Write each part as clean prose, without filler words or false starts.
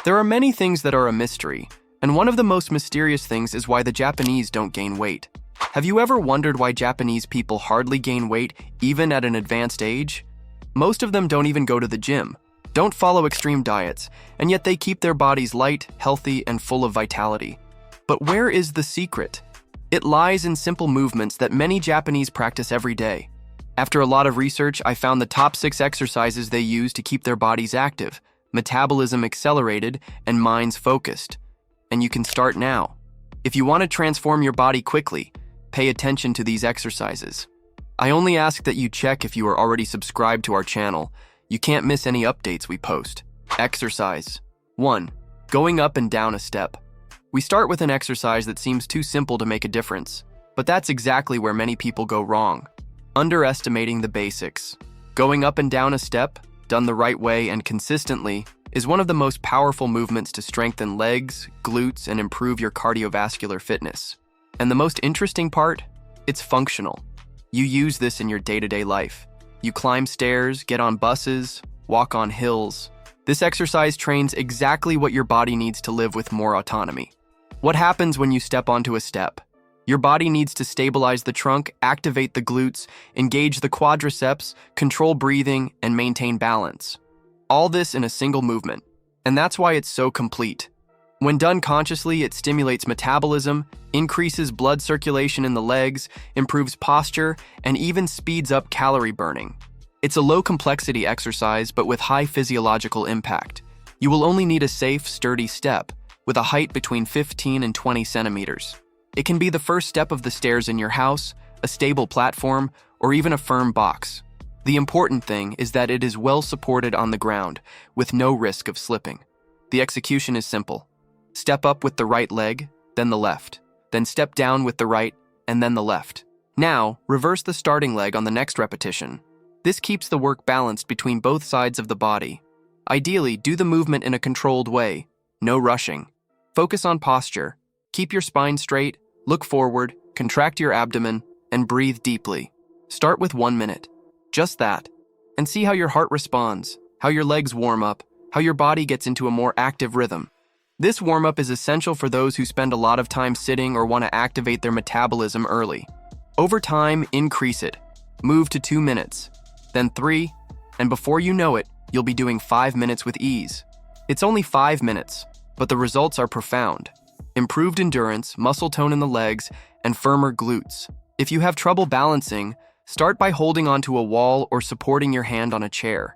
There are many things that are a mystery, and one of the most mysterious things is why the Japanese don't gain weight. Have you ever wondered why Japanese people hardly gain weight even at an advanced age? Most of them don't even go to the gym, don't follow extreme diets, and yet they keep their bodies light, healthy, and full of vitality. But where is the secret? It lies in simple movements that many Japanese practice every day. After a lot of research, I found the top 6 exercises they use to keep their bodies active, metabolism accelerated, and minds focused. And you can start now. If you want to transform your body quickly, pay attention to these exercises. I only ask that you check if you are already subscribed to our channel. You can't miss any updates we post. Exercise 1. Going up and down a step. We start with an exercise that seems too simple to make a difference, but that's exactly where many people go wrong. Underestimating the basics. Going up and down a step, done the right way and consistently, is one of the most powerful movements to strengthen legs, glutes, and improve your cardiovascular fitness. And the most interesting part? It's functional. You use this in your day-to-day life. You climb stairs, get on buses, walk on hills. This exercise trains exactly what your body needs to live with more autonomy. What happens when you step onto a step? Your body needs to stabilize the trunk, activate the glutes, engage the quadriceps, control breathing, and maintain balance. All this in a single movement. And that's why it's so complete. When done consciously, it stimulates metabolism, increases blood circulation in the legs, improves posture, and even speeds up calorie burning. It's a low-complexity exercise, but with high physiological impact. You will only need a safe, sturdy step, with a height between 15 and 20 centimeters. It can be the first step of the stairs in your house, a stable platform, or even a firm box. The important thing is that it is well supported on the ground, with no risk of slipping. The execution is simple. Step up with the right leg, then the left. Then step down with the right, and then the left. Now, reverse the starting leg on the next repetition. This keeps the work balanced between both sides of the body. Ideally, do the movement in a controlled way, no rushing. Focus on posture. Keep your spine straight, look forward, contract your abdomen, and breathe deeply. Start with 1 minute. Just that. And see how your heart responds, how your legs warm up, how your body gets into a more active rhythm. This warm-up is essential for those who spend a lot of time sitting or want to activate their metabolism early. Over time, increase it. Move to 2 minutes, then 3, and before you know it, you'll be doing 5 minutes with ease. It's only 5 minutes, but the results are profound. Improved endurance, muscle tone in the legs, and firmer glutes. If you have trouble balancing, start by holding onto a wall or supporting your hand on a chair.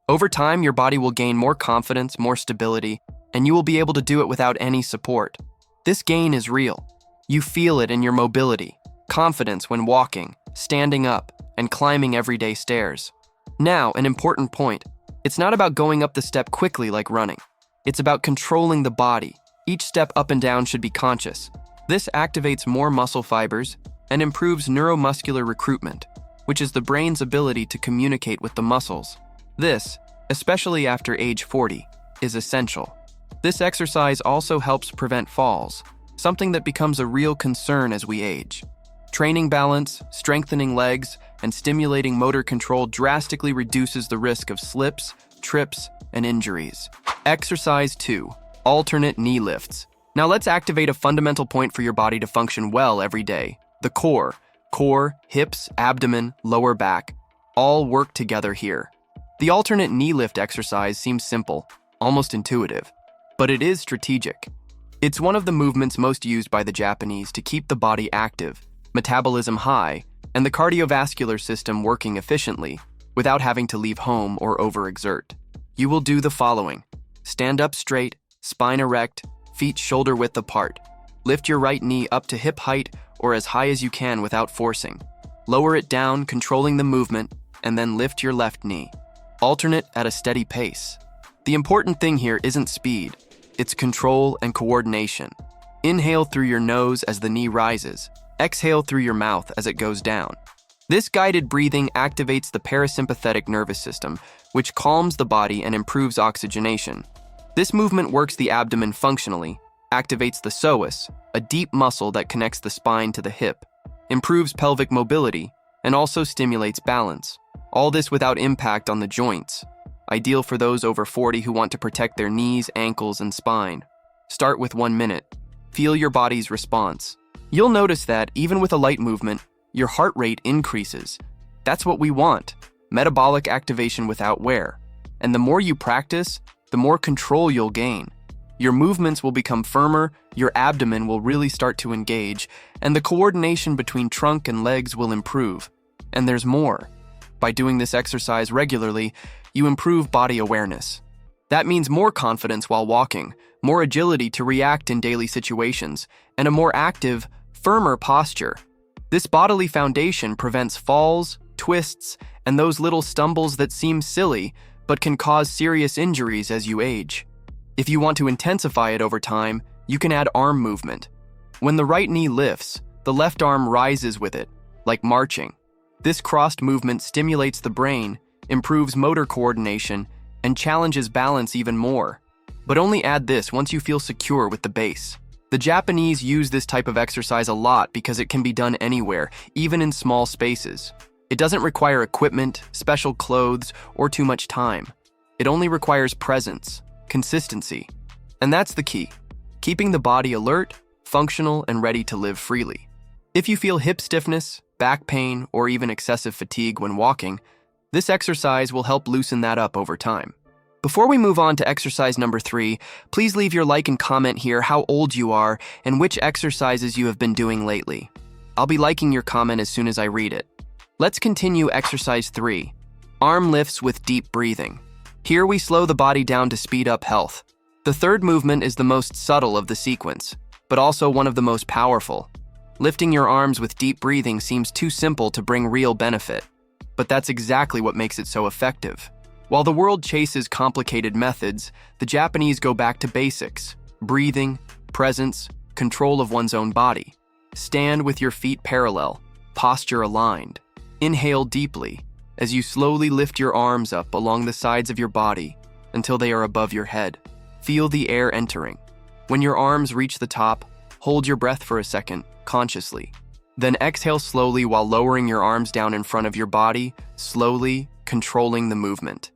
Over time, your body will gain more confidence, more stability, and you will be able to do it without any support. This gain is real. You feel it in your mobility, confidence when walking, standing up, and climbing everyday stairs. Now, an important point. It's not about going up the step quickly like running. It's about controlling the body. Each step up and down should be conscious. This activates more muscle fibers and improves neuromuscular recruitment, which is the brain's ability to communicate with the muscles. This, especially after age 40, is essential. This exercise also helps prevent falls, something that becomes a real concern as we age. Training balance, strengthening legs, and stimulating motor control drastically reduces the risk of slips, trips, and injuries. Exercise 2. Alternate knee lifts. Now let's activate a fundamental point for your body to function well every day. The core. Core, hips, abdomen, lower back. All work together here. The alternate knee lift exercise seems simple, almost intuitive, but it is strategic. It's one of the movements most used by the Japanese to keep the body active, metabolism high, and the cardiovascular system working efficiently without having to leave home or overexert. You will do the following. Stand up straight, spine erect, feet shoulder width apart. Lift your right knee up to hip height or as high as you can without forcing. Lower it down, controlling the movement, and then lift your left knee. Alternate at a steady pace. The important thing here isn't speed, it's control and coordination. Inhale through your nose as the knee rises. Exhale through your mouth as it goes down. This guided breathing activates the parasympathetic nervous system, which calms the body and improves oxygenation. This movement works the abdomen functionally, activates the psoas, a deep muscle that connects the spine to the hip, improves pelvic mobility, and also stimulates balance. All this without impact on the joints. ideal for those over 40 who want to protect their knees, ankles, and spine. Start with 1 minute. Feel your body's response. You'll notice that, even with a light movement, your heart rate increases. That's what we want, metabolic activation without wear. And the more you practice, the more control you'll gain. Your movements will become firmer, your abdomen will really start to engage, and the coordination between trunk and legs will improve. And there's more. By doing this exercise regularly, you improve body awareness. That means more confidence while walking, more agility to react in daily situations, and a more active, firmer posture. This bodily foundation prevents falls, twists, and those little stumbles that seem silly but can cause serious injuries as you age. If you want to intensify it over time, you can add arm movement. When the right knee lifts, the left arm rises with it, like marching. This crossed movement stimulates the brain, improves motor coordination, and challenges balance even more. But only add this once you feel secure with the base. The Japanese use this type of exercise a lot because it can be done anywhere, even in small spaces. It doesn't require equipment, special clothes, or too much time. It only requires presence, consistency. And that's the key, keeping the body alert, functional, and ready to live freely. If you feel hip stiffness, back pain, or even excessive fatigue when walking, this exercise will help loosen that up over time. Before we move on to exercise number 3, please leave your like and comment here how old you are and which exercises you have been doing lately. I'll be liking your comment as soon as I read it. Let's continue exercise 3, arm lifts with deep breathing. Here we slow the body down to speed up health. The third movement is the most subtle of the sequence, but also one of the most powerful. Lifting your arms with deep breathing seems too simple to bring real benefit, but that's exactly what makes it so effective. While the world chases complicated methods, the Japanese go back to basics: breathing, presence, control of one's own body. Stand with your feet parallel, posture aligned. Inhale deeply as you slowly lift your arms up along the sides of your body until they are above your head. Feel the air entering. When your arms reach the top, hold your breath for a second, consciously. Then exhale slowly while lowering your arms down in front of your body, slowly controlling the movement.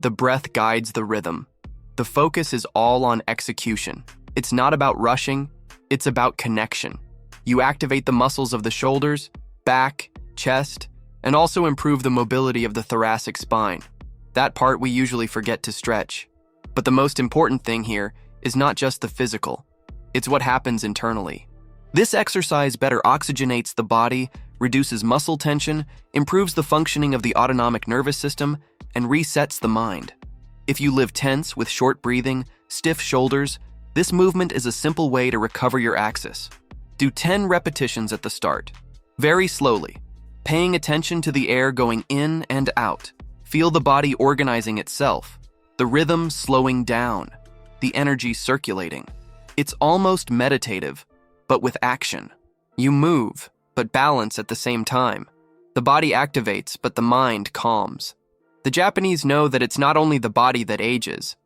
The breath guides the rhythm. The focus is all on execution. It's not about rushing, it's about connection. You activate the muscles of the shoulders, back, chest, and also improve the mobility of the thoracic spine. That part we usually forget to stretch. But the most important thing here is not just the physical, it's what happens internally. This exercise better oxygenates the body, reduces muscle tension, improves the functioning of the autonomic nervous system, and resets the mind. If you live tense with short breathing, stiff shoulders, this movement is a simple way to recover your axis. Do 10 repetitions at the start, very slowly, paying attention to the air going in and out. Feel the body organizing itself, the rhythm slowing down, the energy circulating. It's almost meditative, but with action. You move, but balance at the same time. The body activates, but the mind calms. The Japanese know that it's not only the body that ages,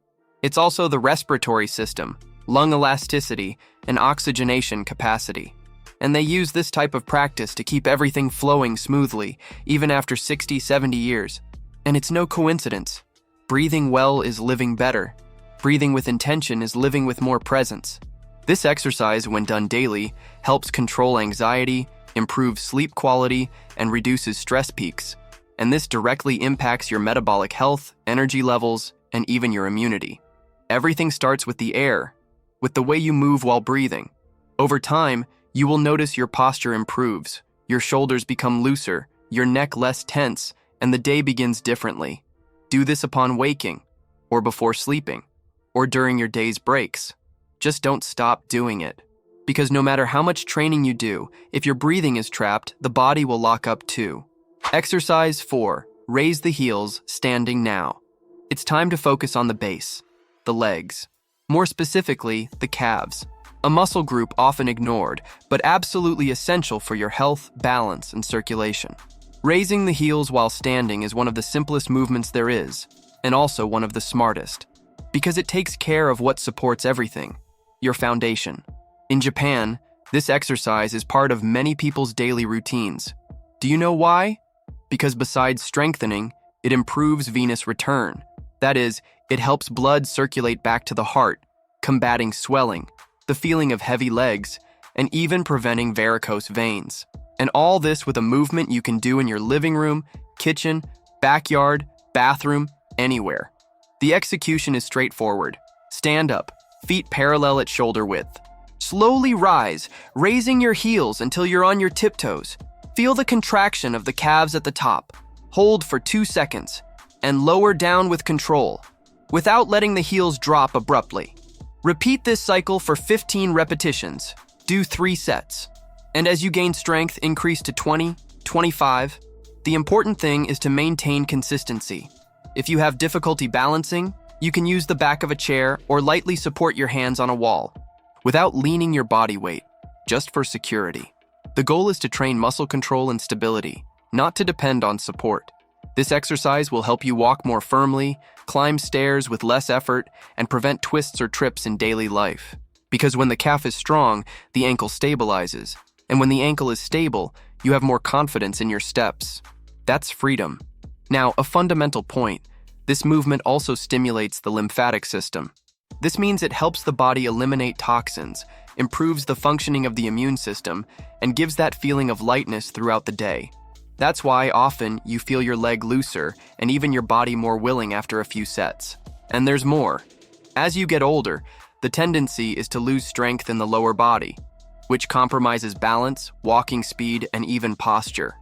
it's also the respiratory system, lung elasticity, and oxygenation capacity. And they use this type of practice to keep everything flowing smoothly, even after 60, 70 years. And it's no coincidence. Breathing well is living better. Breathing with intention is living with more presence. This exercise, when done daily, helps control anxiety, improves sleep quality, and reduces stress peaks. And this directly impacts your metabolic health, energy levels, and even your immunity. Everything starts with the air, with the way you move while breathing. Over time, you will notice your posture improves, your shoulders become looser, your neck less tense, and the day begins differently. Do this upon waking, or before sleeping, or during your day's breaks. Just don't stop doing it. Because no matter how much training you do, if your breathing is trapped, the body will lock up too. Exercise 4. Raise the heels, standing now. It's time to focus on the base, the legs. More specifically, the calves. A muscle group often ignored, but absolutely essential for your health, balance, and circulation. Raising the heels while standing is one of the simplest movements there is, and also one of the smartest, because it takes care of what supports everything, your foundation. In Japan, this exercise is part of many people's daily routines. Do you know why? Because besides strengthening, it improves venous return. That is, it helps blood circulate back to the heart, combating swelling, the feeling of heavy legs, and even preventing varicose veins. And all this with a movement you can do in your living room, kitchen, backyard, bathroom, anywhere. The execution is straightforward. Stand up, feet parallel at shoulder width. Slowly rise, raising your heels until you're on your tiptoes. Feel the contraction of the calves at the top. Hold for 2 seconds, and lower down with control, without letting the heels drop abruptly. Repeat this cycle for 15 repetitions. Do 3 sets. And as you gain strength, increase to 20, 25. The important thing is to maintain consistency. If you have difficulty balancing, you can use the back of a chair or lightly support your hands on a wall, without leaning your body weight, just for security. The goal is to train muscle control and stability, not to depend on support. This exercise will help you walk more firmly, climb stairs with less effort, and prevent twists or trips in daily life. Because when the calf is strong, the ankle stabilizes. And when the ankle is stable, you have more confidence in your steps. That's freedom. Now, a fundamental point. This movement also stimulates the lymphatic system. This means it helps the body eliminate toxins, improves the functioning of the immune system, and gives that feeling of lightness throughout the day. That's why often you feel your leg looser and even your body more willing after a few sets. And there's more. As you get older, the tendency is to lose strength in the lower body, which compromises balance, walking speed, and even posture.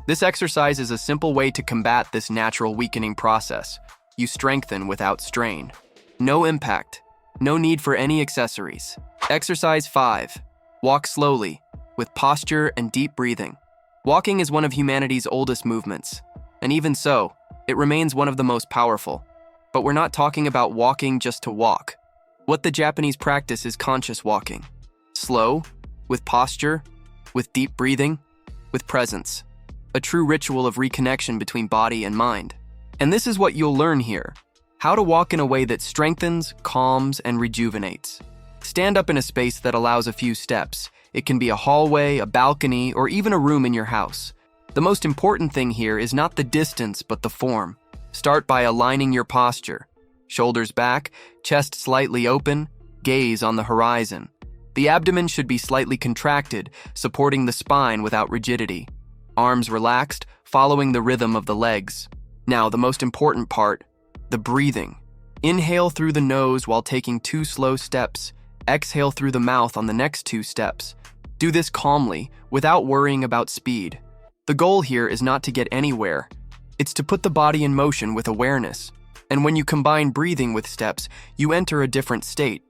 This exercise is a simple way to combat this natural weakening process. You strengthen without strain. No impact. No need for any accessories. Exercise 5. Walk slowly, with posture and deep breathing. Walking is one of humanity's oldest movements, and even so, it remains one of the most powerful. But we're not talking about walking just to walk. What the Japanese practice is conscious walking. Slow, with posture, with deep breathing, with presence. A true ritual of reconnection between body and mind. And this is what you'll learn here. How to walk in a way that strengthens, calms, and rejuvenates. Stand up in a space that allows a few steps. It can be a hallway, a balcony, or even a room in your house. The most important thing here is not the distance, but the form. Start by aligning your posture. Shoulders back, chest slightly open, gaze on the horizon. The abdomen should be slightly contracted, supporting the spine without rigidity. Arms relaxed, following the rhythm of the legs. Now, the most important part, the breathing. Inhale through the nose while taking 2 slow steps. Exhale through the mouth on the next 2 steps. Do this calmly, without worrying about speed. The goal here is not to get anywhere. It's to put the body in motion with awareness. And when you combine breathing with steps, you enter a different state.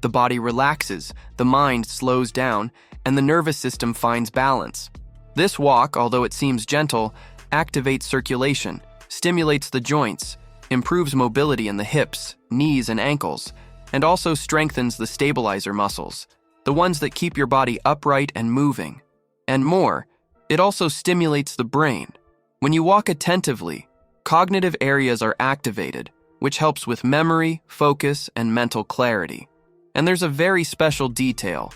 The body relaxes, the mind slows down, and the nervous system finds balance. This walk, although it seems gentle, activates circulation, stimulates the joints, improves mobility in the hips, knees, and ankles, and also strengthens the stabilizer muscles, the ones that keep your body upright and moving. And more, it also stimulates the brain. When you walk attentively, cognitive areas are activated, which helps with memory, focus, and mental clarity. And there's a very special detail.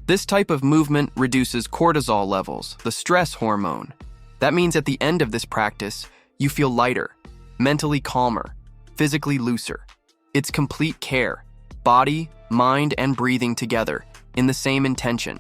This type of movement reduces cortisol levels, the stress hormone. That means at the end of this practice, you feel lighter, mentally calmer, physically looser. It's complete care, body, mind, and breathing together, in the same intention.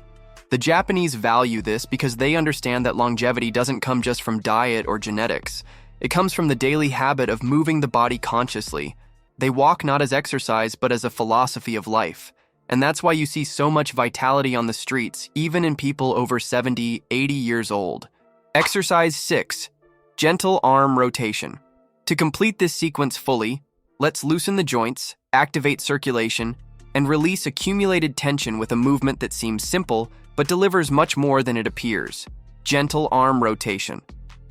The Japanese value this because they understand that longevity doesn't come just from diet or genetics. It comes from the daily habit of moving the body consciously. They walk not as exercise, but as a philosophy of life. And that's why you see so much vitality on the streets, even in people over 70, 80 years old. Exercise 6. Gentle arm rotation. To complete this sequence fully, let's loosen the joints, activate circulation, and release accumulated tension with a movement that seems simple, but delivers much more than it appears. Gentle arm rotation.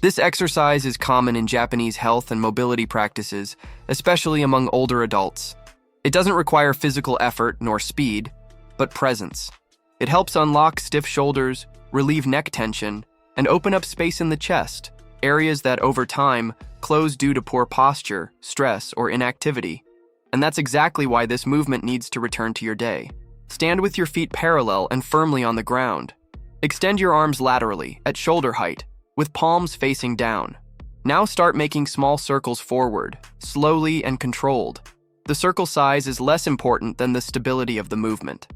This exercise is common in Japanese health and mobility practices, especially among older adults. It doesn't require physical effort nor speed, but presence. It helps unlock stiff shoulders, relieve neck tension, and open up space in the chest, areas that over time close due to poor posture, stress, or inactivity. And that's exactly why this movement needs to return to your day. Stand with your feet parallel and firmly on the ground. Extend your arms laterally, at shoulder height, with palms facing down. Now start making small circles forward, slowly and controlled. The circle size is less important than the stability of the movement.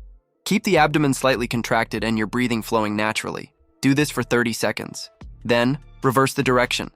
Keep the abdomen slightly contracted and your breathing flowing naturally. Do this for 30 seconds. Then, reverse the direction.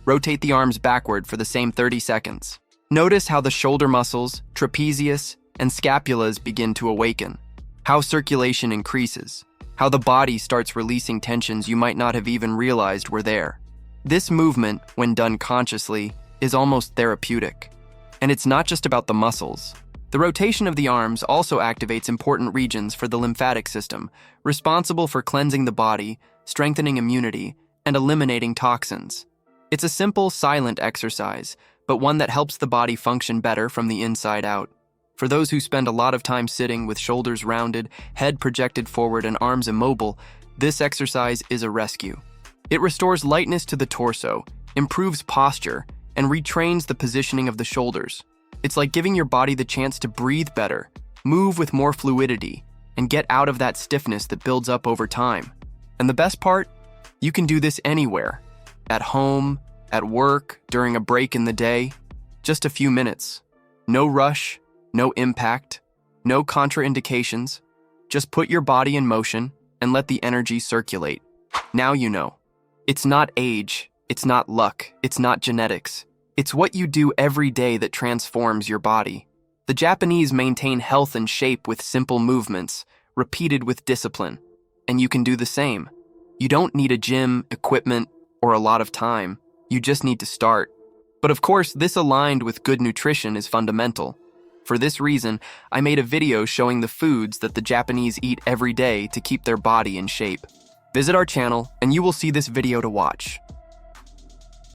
Rotate the arms backward for the same 30 seconds. Notice how the shoulder muscles, trapezius, and scapulas begin to awaken, how circulation increases, how the body starts releasing tensions you might not have even realized were there. This movement, when done consciously, is almost therapeutic. And it's not just about the muscles. The rotation of the arms also activates important regions for the lymphatic system, responsible for cleansing the body, strengthening immunity, and eliminating toxins. It's a simple, silent exercise, but one that helps the body function better from the inside out. For those who spend a lot of time sitting with shoulders rounded, head projected forward, and arms immobile, this exercise is a rescue. It restores lightness to the torso, improves posture, and retrains the positioning of the shoulders. It's like giving your body the chance to breathe better, move with more fluidity, and get out of that stiffness that builds up over time. And the best part? You can do this anywhere. At home, at work, during a break in the day. Just a few minutes. No rush, no impact, no contraindications. Just put your body in motion and let the energy circulate. Now you know. It's not age, it's not luck, it's not genetics. It's what you do every day that transforms your body. The Japanese maintain health and shape with simple movements, repeated with discipline. And you can do the same. You don't need a gym, equipment, or a lot of time. You just need to start. But of course, this aligned with good nutrition is fundamental. For this reason, I made a video showing the foods that the Japanese eat every day to keep their body in shape. Visit our channel and you will see this video to watch.